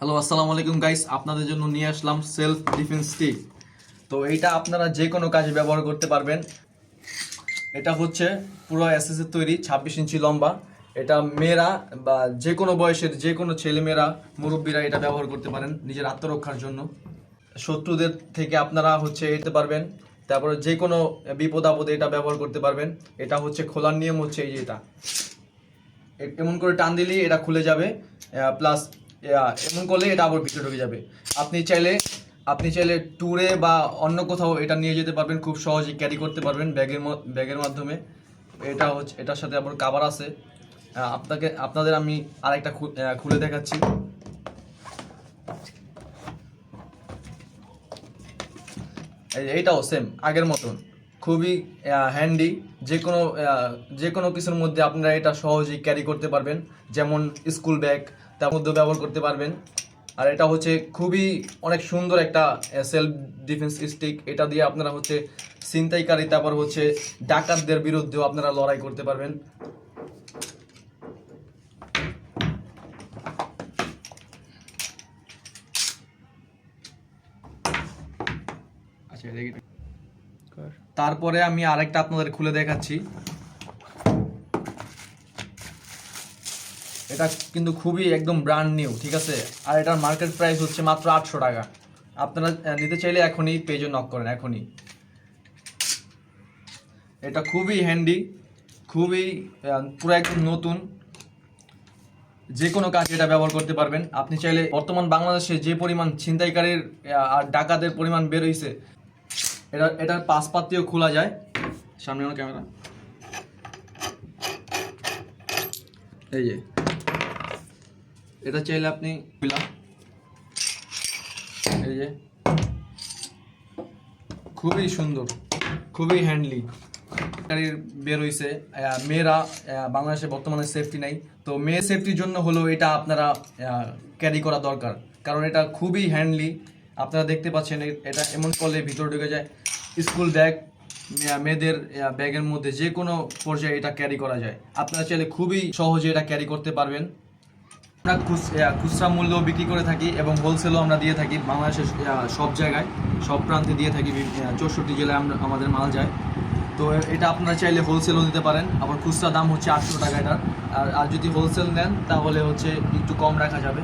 Hello, আসসালামু আলাইকুম guys. আপনাদের জন্য নিয়ে আসলাম সেলফ ডিফেন্স স্টিক। তো এইটা আপনারা যে কোনো কাজে ব্যবহার করতে পারবেন। এটা হচ্ছে পুরো এসএসের তৈরি, 26 ইঞ্চি লম্বা। এটা মেয়েরা বা যে কোনো বয়সের যে কোনো ছেলেমেয়েরা, মুরব্বীরা এটা ব্যবহার করতে পারেন নিজের আত্মরক্ষার জন্য। শত্রুদের থেকে আপনারা যেতে পারবেন। তারপরে যে কোনো বিপদ আপদে এটা ব্যবহার করতে পারবেন। এটা খোলার নিয়ম এই যে এটা এমন করে টান দিলেই এটা খুলে যাবে, প্লাস এমন করলে এটা আবার ভিতরে ঢুকে যাবে। আপনি চাইলে ট্যুরে বা অন্য কোথাও এটা নিয়ে যেতে পারবেন, খুব সহজেই ক্যারি করতে পারবেন ব্যাগের মাধ্যমে। এটার সাথে আবার কাভার আছে। আপনাদের আমি আরেকটা খুলে দেখাচ্ছি। এইটাও সেম আগের মতন, খুবই হ্যান্ডি। যে কোনো কিছুর মধ্যে আপনারা এটা সহজেই ক্যারি করতে পারবেন, যেমন স্কুল ব্যাগ, তার মধ্যে ব্যবহার করতে পারবেন। আর এটা খুবই অনেক সুন্দর একটা সেলফ ডিফেন্স স্টিক। এটা দিয়ে আপনারা ছিনতাইকারী, তারপর ডাকাতদের বিরুদ্ধেও আপনারা লড়াই করতে পারবেন। আচ্ছা, তারপরে আমি আরেকটা আপনাদের খুলে দেখাচ্ছি। এটা কিন্তু খুবই একদম ব্র্যান্ড নিউ, ঠিক আছে। আর এটার মার্কেট প্রাইস মাত্র 800 টাকা। আপনারা নিতে চাইলে এখনই পেজে নক করেন, এখনই। এটা খুবই হ্যান্ডি, খুবই পুরো একদম নতুন। যে কোনো কাজে এটা ব্যবহার করতে পারবেন। আপনি চাইলে বর্তমান বাংলাদেশে যে পরিমাণ ছিনতাইকারীর আর ডাকাতের পরিমাণ বের হয়েছে, এটার পাশপাতিও খোলা যায়। সামনে আমার ক্যামেরা, এই যে এটা চাইলে আপনি এই যে খুবই সুন্দর, খুবই হ্যান্ডলি বের হইছে। মেয়েরা বাংলাদেশে বর্তমানে সেফটি নাই, তো মেয়ে সেফটির জন্য হলো এটা আপনারা ক্যারি করা দরকার, কারণ এটা খুবই হ্যান্ডলি। আপনারা দেখতে পাচ্ছেন এটা এমন করলে ভিতরে ঢুকে যায়। স্কুল ব্যাগ, মেয়েদের ব্যাগের মধ্যে যে কোনো পর্যায়ে এটা ক্যারি করা যায়। আপনারা চাইলে খুবই সহজে এটা ক্যারি করতে পারবেন। আমরা খুচরা মূল্য বিক্রি করে থাকি এবং হোলসেলও আমরা দিয়ে থাকি। বাংলাদেশের সব জায়গায়, সব প্রান্তে দিয়ে থাকি। 64 জেলায় আমাদের মাল যায়। তো এটা আপনারা চাইলে হোলসেলও দিতে পারেন। আবার খুচরা দাম 800 টাকা এটার। আর যদি হোলসেল নেন তাহলে একটু কম রাখা যাবে।